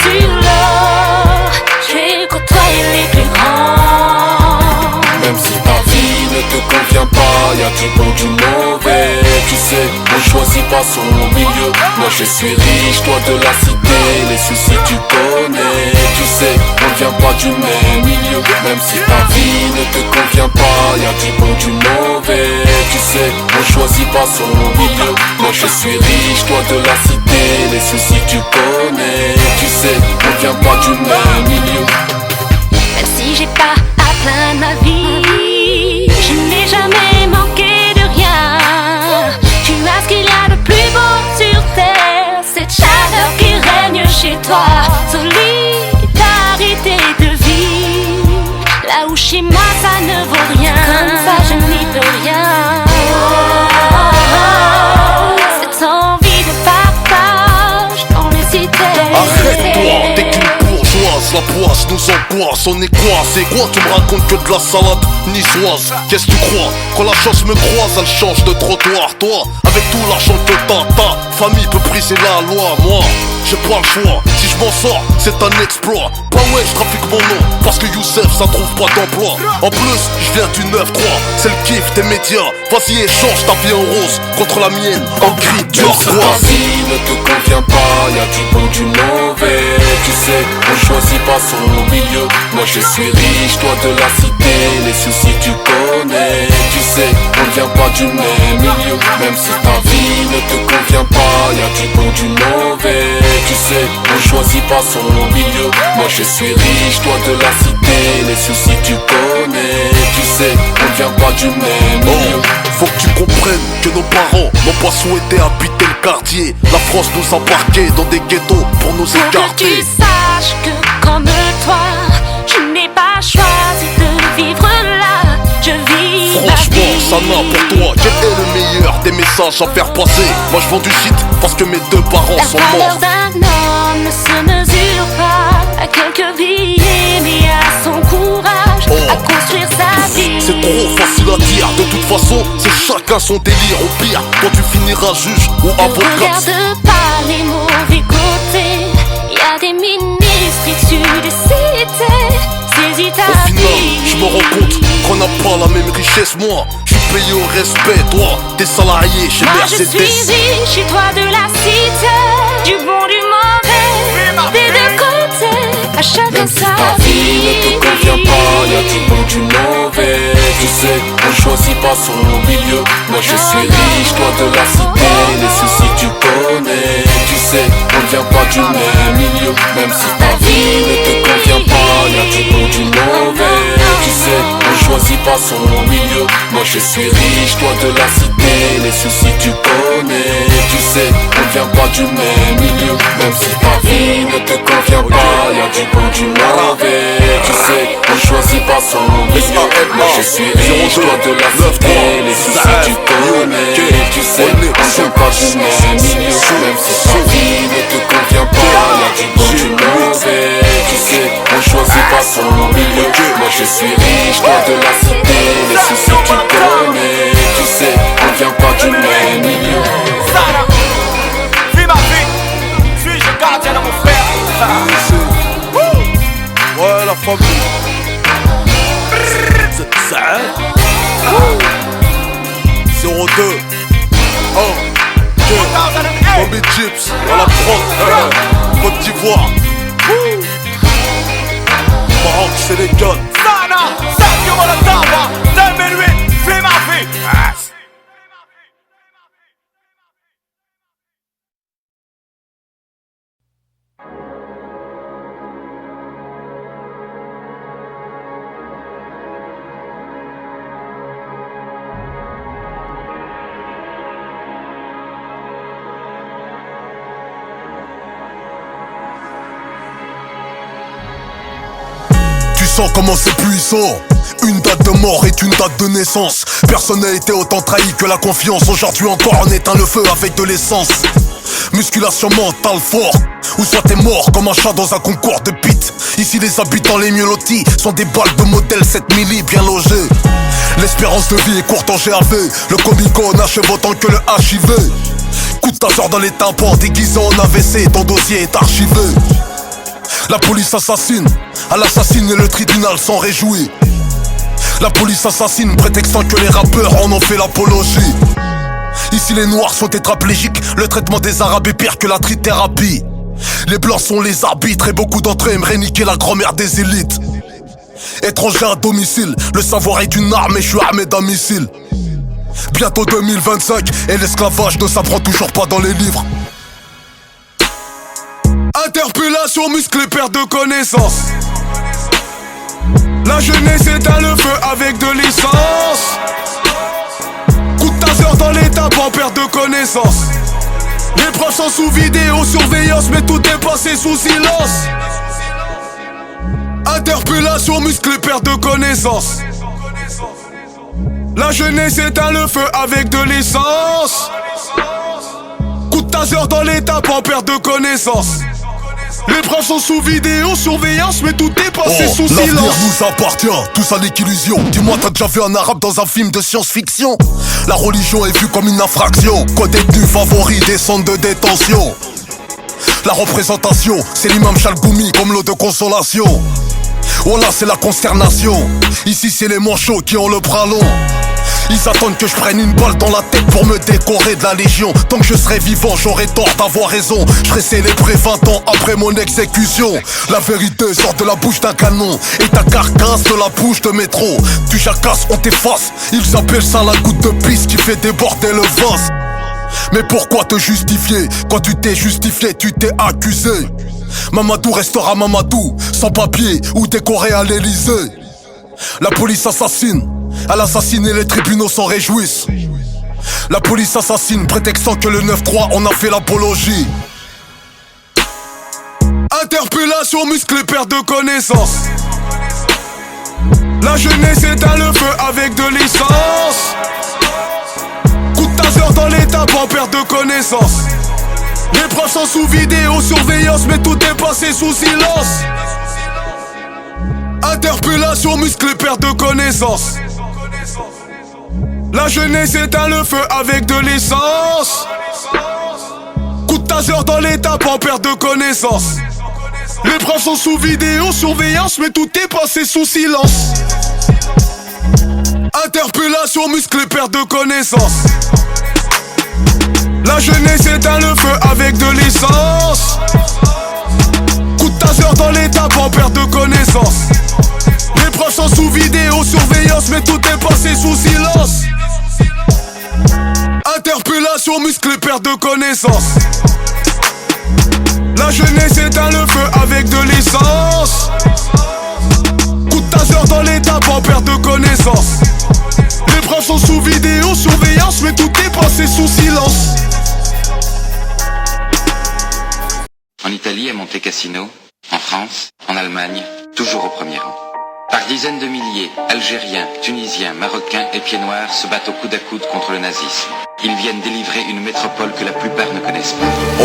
Speaker 9: sur l'or, j'ai côtoyé les plus grands.
Speaker 8: Même si ta vie ne te convient pas, y'a du bon, du mauvais. Tu sais, on choisit choisis pas son milieu. Moi je suis riche, toi de la cité. Les soucis tu connais, tu sais, on vient pas du même milieu. Même si ta vie ne te convient pas, y'a du bon, du mauvais. Tu sais, on choisit pas son milieu. Moi je suis riche, toi de la cité. Les soucis tu connais, tu sais, on vient pas du même milieu.
Speaker 9: Même si j'ai pas à plaindre ma vie, je n'ai jamais manqué de rien. Tu as ce qu'il y a de plus beau sur terre, cette chaleur qui règne chez toi. Solidarité de vie, là où chez moi ça ne vaut rien. Comme ça je n'y peux rien. Cette envie de partage dans les cités.
Speaker 6: Arrête-toi, t'es qu'une bourgeoise, la poisse nous angoisse, on est quoi? C'est quoi? Tu me racontes que de la salade niçoise. Qu'est-ce que tu crois? Quand la chance me croise, elle change de trottoir. Toi, avec tout l'argent que t'as, ta famille peut briser la loi. Moi, j'ai pas le choix, si je m'en sors, c'est un exploit. Bah ouais, je trafique mon nom, parce que Youssef, ça trouve pas d'emploi. En plus, je viens du 9-3, c'est le kiff des médias. Vas-y, échange ta vie en rose contre la mienne, en gris, tu
Speaker 8: Même si ta vie ne te convient pas, y'a du bon, du mauvais. Tu sais, on choisit pas son milieu. Moi je suis riche, toi de la cité. Les soucis tu connais, tu sais, on vient pas du même milieu. Même si ta vie ne te convient pas, y'a du bon, du mauvais. Tu sais, on choisit pas son milieu. Moi je suis riche, toi de la cité. Les soucis tu connais, tu sais, on vient pas du même milieu.
Speaker 6: Faut que tu comprennes que nos parents n'ont pas souhaité habiter le quartier. La France nous a embarqués dans des ghettos pour nous
Speaker 9: Pour que
Speaker 6: écarter.
Speaker 9: tu saches que comme toi, je n'ai pas choisi de vivre là. Je vis
Speaker 6: Franchement, ça n'a pour toi, quel est le meilleur des messages à faire passer? Moi je vends du shit parce que mes deux parents sont
Speaker 9: La valeur
Speaker 6: morts.
Speaker 9: d'un homme ne se mesure pas à quelques billets, mais à son courage à construire sa vie.
Speaker 6: C'est trop facile à dire, de toute façon c'est chacun son délire. Au pire, quand tu finiras juge ou
Speaker 9: Ne
Speaker 6: avocat.
Speaker 9: regarde pas les mauvais côtés, y a des ministres issus des cités. Saisis ta
Speaker 6: Au final,
Speaker 9: vie.
Speaker 6: je me rends compte qu'on n'a pas la même richesse. Moi, je suis payé au respect. Toi, t'es salarié chez
Speaker 9: Moi
Speaker 6: Mercedes.
Speaker 9: je suis riche, chez toi de la cité. Du bon, du mauvais, des deux côtés. À chacun
Speaker 8: Même si
Speaker 9: sa
Speaker 8: ta vie ne te convient pas, y'a du bon, du mauvais. Tu sais, on choisit pas son milieu. Moi je suis riche, toi de la cité. Les soucis tu connais, tu sais, on vient pas du même milieu. Même si ta vie ne te convient pas, y'a du bon, du mauvais. Tu sais, on choisit pas son milieu. Moi je suis riche, toi de la cité. Les soucis tu connais, tu sais, on vient pas du même milieu. Même si ta vie ne te convient pas, y'a du bon, du mauvais. Tu sais, on choisit pas son milieu. Moi je suis riche, toi de la cité. Les soucis tu connais, tu sais, on vient pas du même milieu. Même si ta vie ne te convient pas, y'a du bon, du mauvais. Tu sais, on choisit pas son milieu. Moi je suis riche, toi de la cité. Les soucis tu connais, tu sais, on vient pas du même milieu.
Speaker 3: Vis ma vie, suis-je le gardien de mon frère?
Speaker 1: Ouais, la famille. C'est ça, hein? 02 1 2 Bobby Chips dans la prod, Côte d'Ivoire, Maroc, Sénégal.
Speaker 3: Sana, Sadio Malataba, 2008, vis ma vie.
Speaker 6: Sens comment c'est puissant. Une date de mort est une date de naissance. Personne n'a été autant trahi que la confiance. Aujourd'hui encore on éteint le feu avec de l'essence. Musculation mentale fort. Ou soit t'es mort comme un chat dans un concours de pit. Ici les habitants les mieux lotis sont des balles de modèle 7 milli bien logées. L'espérance de vie est courte en GAV. Le Comic-Con achève autant que le HIV. Coup de tasseur dans les tympans déguisé en AVC. Ton dossier est archivé. La police assassine, à l'assassine et le tribunal s'en réjouit. La police assassine, prétextant que les rappeurs en ont fait l'apologie. Ici les noirs sont tétraplégiques, le traitement des arabes est pire que la trithérapie. Les blancs sont les arbitres et beaucoup d'entre eux aimeraient niquer la grand-mère des élites. Étranger à domicile, le savoir est une arme et je suis armé d'un missile. Bientôt 2025 et l'esclavage ne s'apprend toujours pas dans les livres. Interpellation, musclée, perte de connaissance. La jeunesse éteint le feu avec de l'essence. Coup de taser dans les tapes en perte de connaissance. Les profs sont sous vidéosurveillance mais tout est passé sous silence. Interpellation, musclée, perte de connaissance. La jeunesse éteint le feu avec de l'essence. Coup de taser dans les tapes en perte de connaissance. Les profs sont sous vidéosurveillance mais tout est passé sous silence. L'avenir nous appartient, tout ça n'est qu'illusion. Dis-moi, t'as déjà vu un arabe dans un film de science-fiction? La religion est vue comme une infraction. Qu'aux détenus favoris des centres de détention. La représentation, c'est l'imam Chalgoumi comme l'eau de consolation. Voilà, c'est la consternation. Ici c'est les manchots qui ont le bras long. Ils attendent que je prenne une balle dans la tête pour me décorer de la légion. Tant que je serai vivant, j'aurai tort d'avoir raison. Je serai célébré 20 ans après mon exécution. La vérité sort de la bouche d'un canon et ta carcasse de la bouche de métro. Tu jacasses, on t'efface. Ils appellent ça la goutte de pisse qui fait déborder le vase. Mais pourquoi te justifier? Quand tu t'es justifié, tu t'es accusé. Mamadou restera Mamadou, sans papier ou décoré à l'Elysée. La police assassine, elle assassine et les tribunaux s'en réjouissent. La police assassine, prétextant que le 9-3 on a fait l'apologie. Interpellation, musclée, perte de connaissance. La jeunesse éteint le feu avec de l'essence. Coup de taser dans les tapes en perte de connaissance. Les profs sont sous vidéosurveillance mais tout est passé sous silence. Interpellation, musclée, perte de connaissance. La jeunesse éteint le feu avec de l'essence. Coup de taser dans les tapes en perte de connaissance. Les profs sont sous vidéosurveillance mais tout est passé sous silence. Interpellation, musclée, perte de connaissance. La jeunesse éteint le feu avec de l'essence. Coup de taser dans les tapes en perte de connaissance. Les profs sont sous vidéosurveillance mais tout est passé sous silence. Interpellation, musclée, perte de connaissance. La jeunesse éteint le feu avec de l'essence. Coup de taser dans les tapes en perte de connaissance. Les profs sont sous vidéosurveillance mais tout est passé sous silence.
Speaker 10: En Italie, à Monte Cassino, en France, en Allemagne, toujours au premier rang. Par dizaines de milliers, Algériens, Tunisiens, Marocains et Pieds Noirs se battent au coude à coude contre le nazisme. Ils viennent délivrer une métropole que la plupart ne connaissent pas.
Speaker 6: Oh,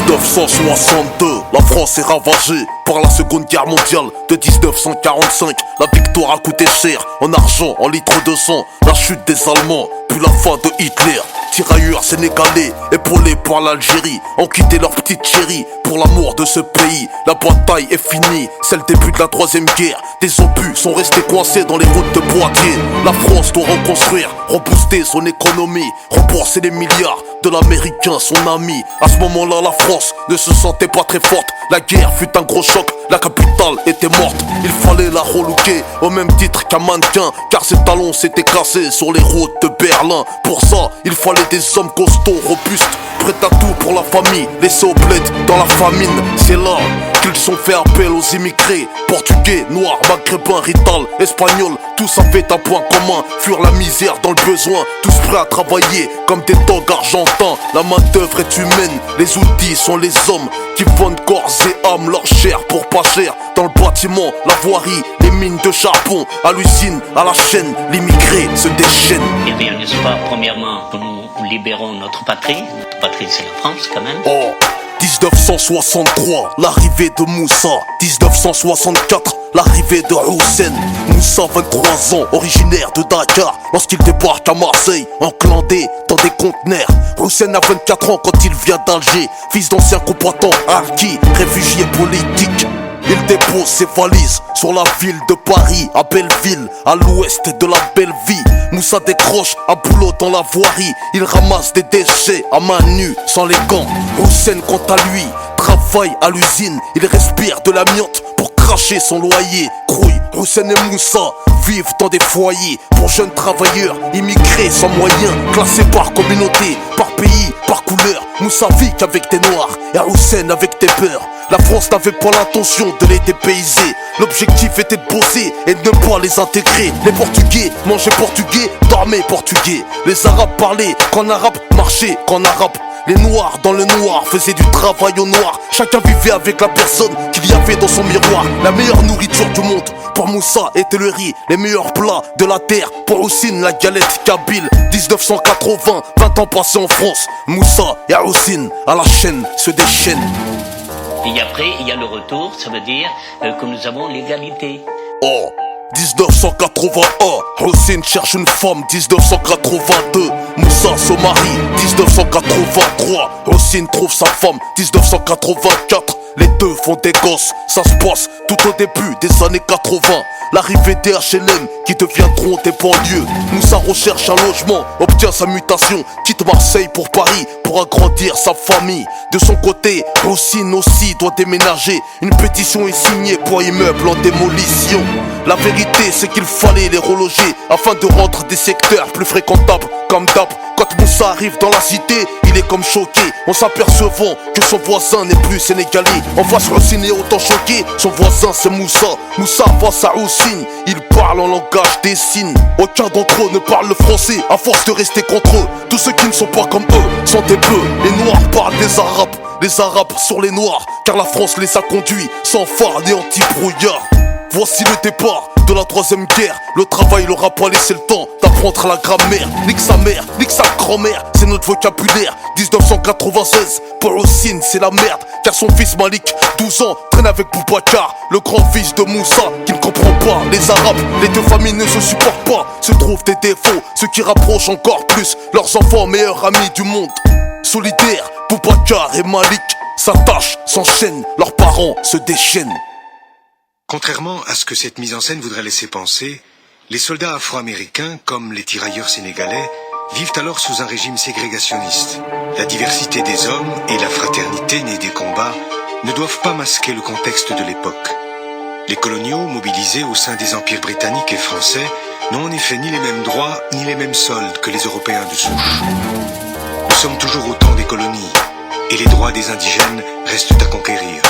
Speaker 6: 1962, la France est ravagée par la seconde guerre mondiale de 1945. La victoire a coûté cher, en argent, en litres de sang. La chute des Allemands, puis la fin de Hitler. Tirailleurs sénégalais, épaulés par l'Algérie, ont quitté leur petite chérie pour l'amour de ce pays. La bataille est finie, c'est le début de la troisième guerre. Des obus sont restés coincés dans les routes de Poitiers. La France doit reconstruire, rebooster son économie, rembourser les milliards de l'américain, son ami. À ce moment-là, la France ne se sentait pas très forte. La guerre fut un gros choc, la capitale était morte. Il fallait la relooker au même titre qu'un mannequin, car ses talons s'étaient cassés sur les routes de Berlin. Pour ça, il fallait des hommes costauds, robustes, prêts à tout pour la famille, laissés au bled dans la famine. C'est là qu'ils ont fait appel aux immigrés, portugais, noirs, maghrébins, rital, espagnols. Tous avaient un point commun, fuir la misère dans le besoin. Tous prêts à travailler comme des dogs argentins. La main d'œuvre est humaine, les outils sont les hommes qui vendent corps et âme, leur chair pour pas cher. Dans le bâtiment, la voirie, les mines de charbon, à l'usine, à la chaîne, l'immigré se déchaîne.
Speaker 11: Eh bien, n'est-ce pas, premièrement, que nous libérons notre patrie. Notre patrie, c'est la France, quand même.
Speaker 6: Oh, 1963, l'arrivée de Moussa. 1964, l'arrivée de Hussein. Moussa, 23 ans, originaire de Dakar. Lorsqu'il débarque à Marseille, enclandé dans des conteneurs. Hussein a 24 ans quand il vient d'Alger. Fils d'ancien combattant harki, réfugié politique. Il
Speaker 7: dépose ses valises sur la ville de Paris, à Belleville, à l'ouest de la belle vie. Moussa décroche à boulot dans la voirie. Il ramasse des déchets à main nue, sans les gants. Hussein quant à lui travaille à l'usine. Il respire de l'amiante pour cracher son loyer. Crouille, Hussein et Moussa vivent dans des foyers pour jeunes travailleurs immigrés sans moyens, classés par communauté, par pays, par couleur. Moussa vit qu'avec des noirs et Hussein avec des beurs. La France n'avait pas l'intention de les dépayser. L'objectif était de bosser et de ne pas les intégrer. Les Portugais mangeaient portugais, dormaient portugais. Les Arabes parlaient qu'en arabe, marchaient qu'en arabe. Les noirs dans le noir faisaient du travail au noir. Chacun vivait avec la personne qu'il y avait dans son miroir. La meilleure nourriture du monde pour Moussa était le riz. Les meilleurs plats de la terre pour Houssine, la galette kabyle. 1980, 20 ans passés en France. Moussa et Houssine à la chaîne se déchaînent.
Speaker 11: Et après, il y a le retour, ça veut dire que nous avons l'égalité.
Speaker 7: Oh, 1981, Houssine cherche une femme. 1982, Moussa se marie. 1983, Houssine trouve sa femme. 1984, les deux font des gosses. Ça se passe tout au début des années 80. L'arrivée des HLM qui deviendront des banlieues. Moussa recherche un logement, obtient sa mutation, quitte Marseille pour Paris pour agrandir sa famille. De son côté, Houssine aussi doit déménager. Une pétition est signée pour immeuble en démolition. La vérité c'est qu'il fallait les reloger afin de rendre des secteurs plus fréquentables. Comme d'hab, quand Moussa arrive dans la cité, il est comme choqué en s'apercevant que son voisin n'est plus sénégalais. En face, Houssine est autant choqué, son voisin c'est Moussa. Moussa face à Houssine, il parle en langage des signes. Aucun d'entre eux ne parle le français à force de rester contre eux. Tous ceux qui ne sont pas comme eux sont des bleus. Les noirs parlent des arabes, les arabes sur les noirs, car la France les a conduits sans phare ni anti-brouillard. Voici le départ de la troisième guerre. Le travail leur a pas laissé le temps d'apprendre la grammaire. Nique sa mère, nique sa grand-mère, c'est notre vocabulaire. 1996, pour Houssine c'est la merde, car son fils Malik, 12 ans, traîne avec Boubacar, le grand-fils de Moussa, qui ne comprend pas les arabes. Les deux familles ne se supportent pas, se trouvent des défauts, ce qui rapproche encore plus leurs enfants meilleurs amis du monde. Solidaires, Boubacar et Malik s'attachent, s'enchaînent, leurs parents se déchaînent.
Speaker 12: Contrairement à ce que cette mise en scène voudrait laisser penser, les soldats afro-américains, comme les tirailleurs sénégalais, vivent alors sous un régime ségrégationniste. La diversité des hommes et la fraternité née des combats ne doivent pas masquer le contexte de l'époque. Les coloniaux, mobilisés au sein des empires britanniques et français, n'ont en effet ni les mêmes droits ni les mêmes soldes que les Européens de souche. Nous sommes toujours au temps des colonies, et les droits des indigènes restent à conquérir.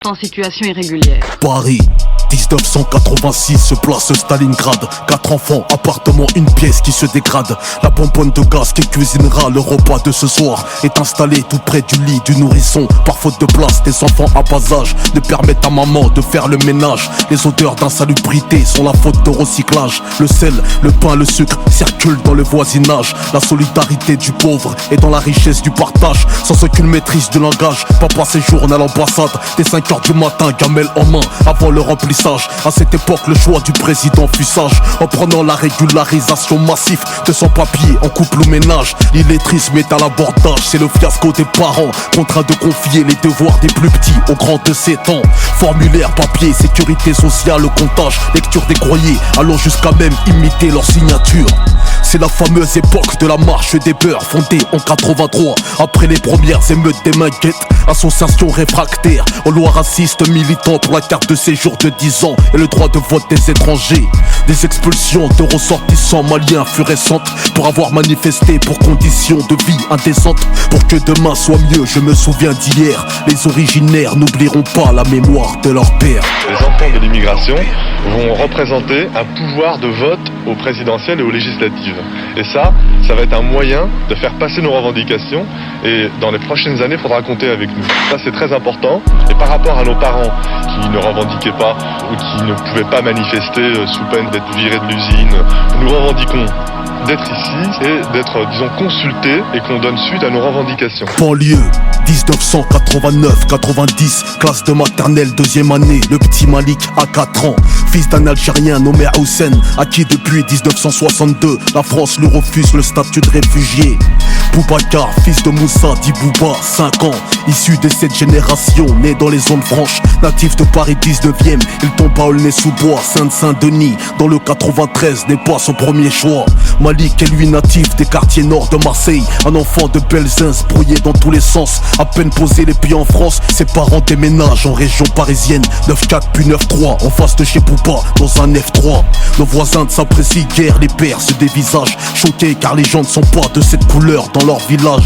Speaker 13: en situation irrégulière.
Speaker 7: Paris, 1986, se place Stalingrad. 4 enfants, appartement, une pièce qui se dégrade. La bonbonne de gaz qui cuisinera le repas de ce soir est installée tout près du lit du nourrisson. Par faute de place, des enfants à bas âge ne permettent à maman de faire le ménage. Les odeurs d'insalubrité sont la faute de recyclage. Le sel, le pain, le sucre circulent dans le voisinage. La solidarité du pauvre est dans la richesse du partage. Sans aucune maîtrise du langage, papa séjourne à l'ambassade. Dès 5h du matin, gamelle en main, avant le remplissage. À cette époque, le choix du président fut sage. En prenant la régularisation massive de son papier en couple ou ménage. L'illettrisme est à l'abordage, c'est le fiasco des parents, contraints de confier les devoirs des plus petits aux grands de 7 ans. Formulaire, papier, sécurité sociale, comptage, lecture des courriers, allant jusqu'à même imiter leur signature. C'est la fameuse époque de la marche des beurs, fondée en 83. Après les premières émeutes des Minguettes, association réfractaire aux lois racistes, militant pour la carte de séjour de 10 ans et le droit de vote des étrangers. Des expulsions de ressortissants maliens furent récentes pour avoir manifesté pour conditions de vie indécentes. Pour que demain soit mieux, je me souviens d'hier. Les originaires n'oublieront pas la mémoire de leur père.
Speaker 14: Les enfants de l'immigration vont représenter un pouvoir de vote au présidentiel et aux législatives. Et ça va être un moyen de faire passer nos revendications, et dans les prochaines années, il faudra compter avec nous. Ça, c'est très important. Et par rapport à nos parents qui ne revendiquaient pas ou qui ne pouvaient pas manifester sous peine d'être virés de l'usine, nous revendiquons d'être ici et d'être, disons, consultés et qu'on donne suite à nos revendications.
Speaker 7: Banlieue, 1989-90, classe de maternelle, 2e année, le petit Malik a 4 ans. Fils d'un Algérien nommé Houssen, à qui depuis 1962, la France lui refuse le statut de réfugié. Boubacar, fils de Moussa, dit Bouba, 5 ans, issu de cette génération, né dans les zones franches, natif de Paris 19e, il tombe à Aulnay-sous-Bois, Saint-Denis, dans le 93, n'est pas son premier choix. Malik est lui natif des quartiers nord de Marseille, un enfant de Belzins, brouillé dans tous les sens. À peine posé les pieds en France, ses parents déménagent en région parisienne. 9-4 puis 9-3, en face de chez Bouba, dans un F3. Nos voisins ne s'apprécient guère, les pères se dévisagent, choqués car les gens ne sont pas de cette couleur dans leur village.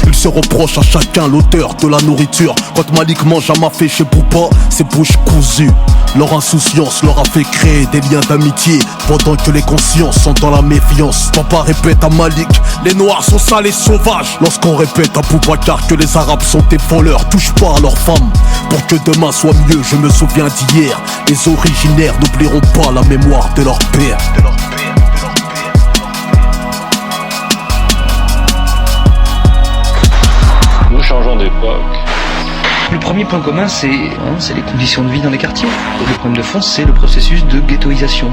Speaker 7: Ils se reprochent à chacun l'odeur de la nourriture. Quand Malik mange un mafé chez Bouba, ses bouches cousues. Leur insouciance leur a fait créer des liens d'amitié, pendant que les consciences sont dans la méfiance. Papa répète à Malik, les noirs sont sales et sauvages. Lorsqu'on répète à Boubacar que les arabes sont des voleurs, touche pas à leurs femmes. Pour que demain soit mieux, je me souviens d'hier. Les originaires n'oublieront pas la mémoire de leur père.
Speaker 14: Nous changeons d'époque.
Speaker 15: Le premier point commun, c'est les conditions de vie dans les quartiers. Le problème de fond, c'est le processus de ghettoisation.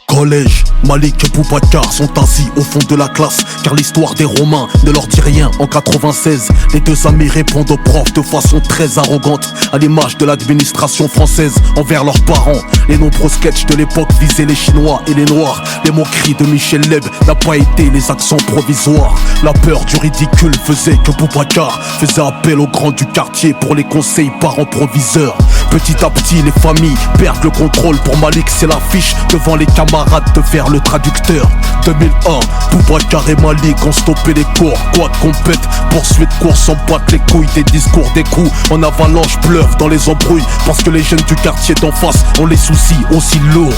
Speaker 7: Collège, Malik et Boubacar sont assis au fond de la classe, car l'histoire des Romains ne leur dit rien. En 96, les deux amis répondent aux profs de façon très arrogante, à l'image de l'administration française envers leurs parents. Les nombreux sketchs de l'époque visaient les Chinois et les Noirs. Les moqueries de Michel Leb n'a pas été les accents provisoires. La peur du ridicule faisait que Boubacar faisait appel aux grands du quartier pour les conseils parents proviseurs. Petit à petit, les familles perdent le contrôle. Pour Malik, c'est l'affiche devant les camarades de faire le traducteur. 2001, Boubacar et Malik ont stoppé les cours. Quoi de compète, poursuite, course, en battent les couilles. Des discours, des coups en avalanche pleuvent dans les embrouilles, parce que les jeunes du quartier d'en face ont les soucis aussi lourds.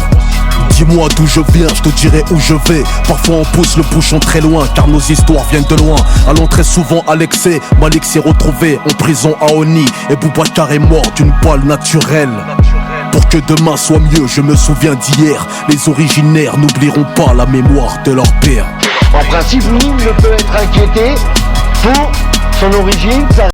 Speaker 7: Dis-moi d'où je viens, je te dirai où je vais. Parfois on pousse le bouchon très loin, car nos histoires viennent de loin. Allons très souvent à l'excès. Malik s'est retrouvé en prison à Oni, et Boubacar est mort d'une balle naturelle. Pour que demain soit mieux, je me souviens d'hier. Les originaires n'oublieront pas la mémoire de leur père.
Speaker 16: En principe, nul ne peut être inquiété pour son origine.